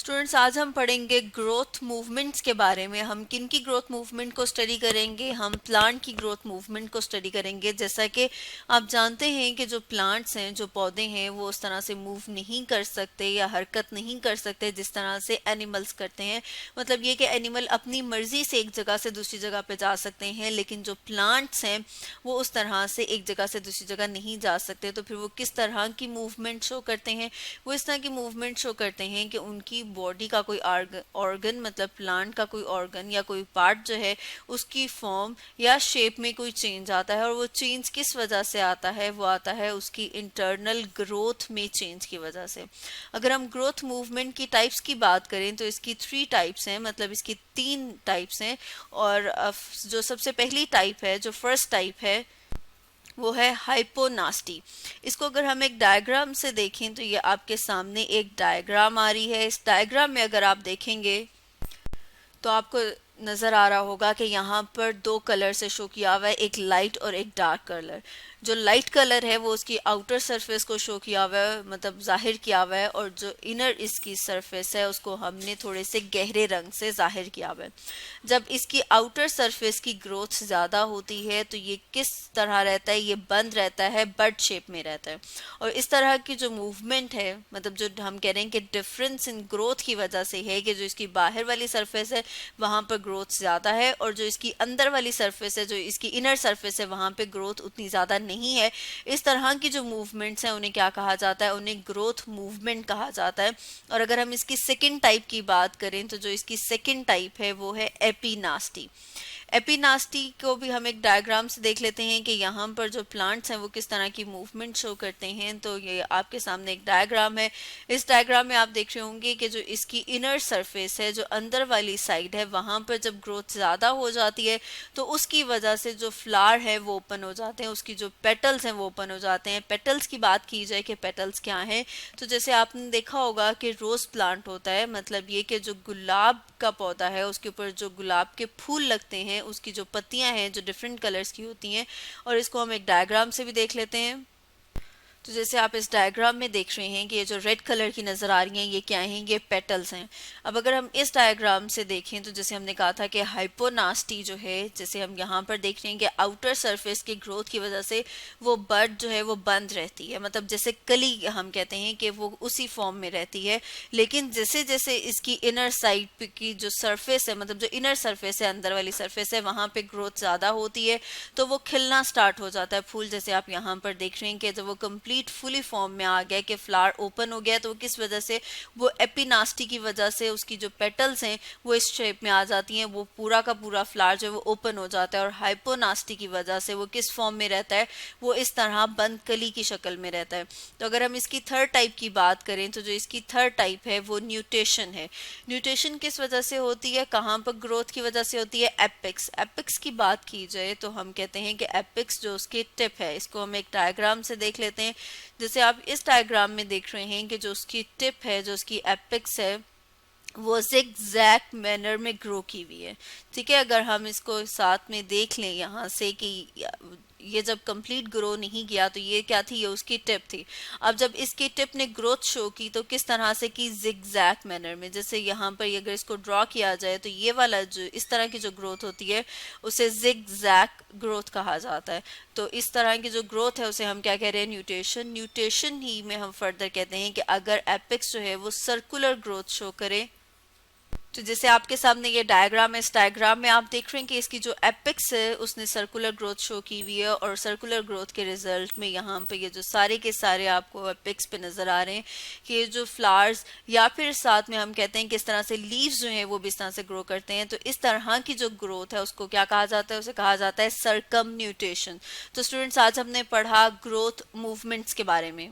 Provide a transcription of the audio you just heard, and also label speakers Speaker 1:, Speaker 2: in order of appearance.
Speaker 1: Students, आज हम पढ़ेंगे ग्रोथ मूवमेंट्स के बारे में। हम किन की ग्रोथ मूवमेंट को स्टडी करेंगे? हम प्लांट की ग्रोथ मूवमेंट को स्टडी करेंगे। जैसा कि आप जानते हैं कि जो प्लांट्स हैं, जो पौधे हैं, वो उस तरह से मूव नहीं कर सकते या हरकत नहीं कर सकते जिस तरह से एनिमल्स करते हैं। मतलब ये कि एनिमल अपनी मर्जी से एक जगह से दूसरी जगह पे जा सकते हैं, लेकिन जो प्लांट्स हैं वो उस तरह से एक जगह से दूसरी जगह नहीं जा सकते। तो फिर वो किस तरह की मूवमेंट शो करते हैं? वो इस तरह की मूवमेंट शो करते हैं कि उनकी बॉडी का कोई ऑर्गन, मतलब प्लांट का कोई ऑर्गन या कोई पार्ट जो है, उसकी फॉर्म या शेप में कोई चेंज आता है। और वो चेंज किस वजह से आता है? वो आता है उसकी इंटरनल ग्रोथ में चेंज की वजह से। अगर हम ग्रोथ मूवमेंट की टाइप्स की बात करें तो इसकी 3 टाइप्स हैं, मतलब इसकी 3 टाइप्स हैं। और जो सबसे पहली टाइप है, जो फर्स्ट टाइप है, वो है हाइपोनास्टी। इसको अगर हम एक डायग्राम से देखें तो ये आपके सामने एक डायग्राम आ रही है। इस डायग्राम में अगर आप देखेंगे तो आपको नज़र आ रहा होगा कि यहाँ पर 2 कलर से शो किया हुआ है, एक लाइट और एक डार्क कलर। जो लाइट कलर है वो उसकी आउटर सरफेस को शो किया हुआ है, मतलब जाहिर किया हुआ है, और जो इनर इसकी सरफेस है उसको हमने थोड़े से गहरे रंग से जाहिर किया हुआ है। जब इसकी आउटर सरफेस की ग्रोथ ज़्यादा होती है तो ये किस तरह रहता है? ये बंद रहता है, बर्ड शेप में रहता है। और इस तरह की जो मूवमेंट है, मतलब जो हम कह रहे हैं कि डिफरेंस इन ग्रोथ की वजह से है कि जो इसकी बाहर वाली सरफेस है वहाँ पर ग्रोथ ज़्यादा है, और जो इसकी अंदर वाली सरफेस है, जो इसकी इनर सरफेस है, वहाँ पे ग्रोथ उतनी ज़्यादा नहीं है। इस तरह की जो मूवमेंट्स हैं उन्हें क्या कहा जाता है? उन्हें ग्रोथ मूवमेंट कहा जाता है। और अगर हम इसकी सेकंड टाइप की बात करें तो जो इसकी सेकंड टाइप है वो है एपिनास्टी। एपिनास्टी को भी हम एक डायग्राम से देख लेते हैं कि यहाँ पर जो प्लांट्स हैं वो किस तरह की मूवमेंट शो करते हैं। तो ये आपके सामने एक डायग्राम है। इस डायग्राम में आप देख रहे होंगे कि जो इसकी इनर सरफेस है, जो अंदर वाली साइड है, वहाँ पर जब ग्रोथ ज़्यादा हो जाती है तो उसकी वजह से जो फ्लावर है वो ओपन हो जाते हैं, उसकी जो पेटल्स हैं वो ओपन हो जाते हैं। पेटल्स की बात की जाए कि पेटल्स क्या हैं, तो जैसे आपने देखा होगा कि रोज़ प्लांट होता है, मतलब ये कि जो गुलाब का पौधा है उसके ऊपर जो गुलाब के फूल लगते हैं, उसकी जो पत्तियां हैं जो डिफरेंट कलर्स की होती हैं। और इसको हम एक डायग्राम से भी देख लेते हैं। तो जैसे आप इस डायग्राम में देख रहे हैं कि ये जो रेड कलर की नज़र आ रही हैं ये क्या हैं? ये पेटल्स हैं। अब अगर हम इस डायग्राम से देखें तो जैसे हमने कहा था कि हाइपोनास्टी जो है, जैसे हम यहाँ पर देख रहे हैं कि आउटर सरफेस की ग्रोथ की वजह से वो बड जो है वो बंद रहती है, मतलब जैसे कली हम कहते हैं कि वो उसी फॉर्म में रहती है। लेकिन जैसे जैसे इसकी इनर साइड की जो सरफेस है, मतलब जो इनर सरफेस है, अंदर वाली सरफेस है, वहाँ पे ग्रोथ ज़्यादा होती है तो वो खिलना स्टार्ट हो जाता है फूल। जैसे आप यहाँ पर देख रहे हैं कि जब वो कंप्लीट फुली फॉर्म में आ गया, कि फ्लावर ओपन हो गया, तो किस वजह से? वो एपिनास्टी की वजह से उसकी जो पेटल्स हैं वो इस शेप में आ जाती हैं, वो पूरा का पूरा फ्लावर जो है वो ओपन हो जाता है। और हाइपोनास्टी की वजह से वो किस फॉर्म में रहता है? वो इस तरह बंद कली की शक्ल में रहता है। तो अगर हम इसकी थर्ड टाइप की बात करें तो जो इसकी थर्ड टाइप है वो न्यूटेशन है। न्यूटेशन किस वजह से होती है? कहाँ पर ग्रोथ की वजह से होती है? एपिक्स। एपिक्स की बात की जाए तो हम कहते हैं कि एपिक्स जो उसकी टिप है, इसको हम एक डायग्राम से देख लेते हैं। जैसे आप इस डायग्राम में देख रहे हैं कि जो उसकी टिप है, जो उसकी एपिक्स है, वो zigzag मैनर में ग्रो की हुई है। ठीक है, अगर हम इसको साथ में देख लें यहाँ से कि ये जब कंप्लीट ग्रो नहीं किया तो ये क्या थी? ये उसकी टिप थी। अब जब इसकी टिप ने ग्रोथ शो की तो किस तरह से की? zigzag मैनर में। जैसे यहाँ पर अगर इसको ड्रॉ किया जाए तो ये वाला जो इस तरह की जो ग्रोथ होती है उसे zigzag ग्रोथ कहा जाता है। तो इस तरह की जो ग्रोथ है उसे हम क्या कह रहे हैं? न्यूटेशन। न्यूटेशन ही में हम फर्दर कहते हैं कि अगर एपिक्स जो है वो सर्कुलर ग्रोथ शो करे, तो जैसे आपके सामने ये डायग्राम है, इस डायग्राम में आप देख रहे हैं कि इसकी जो एपिक्स है उसने सर्कुलर ग्रोथ शो की हुई है। और सर्कुलर ग्रोथ के रिजल्ट में यहाँ पे ये जो सारे के सारे आपको एपिक्स पे नज़र आ रहे हैं कि ये जो फ्लावर्स या फिर साथ में हम कहते हैं कि इस तरह से लीव्स जो हैं वो भी इस तरह से ग्रो करते हैं। तो इस तरह की जो ग्रोथ है उसको क्या कहा जाता है? उसे कहा जाता है सरकम न्यूटेशन। तो स्टूडेंट्स, आज हमने पढ़ा ग्रोथ मूवमेंट्स के बारे में।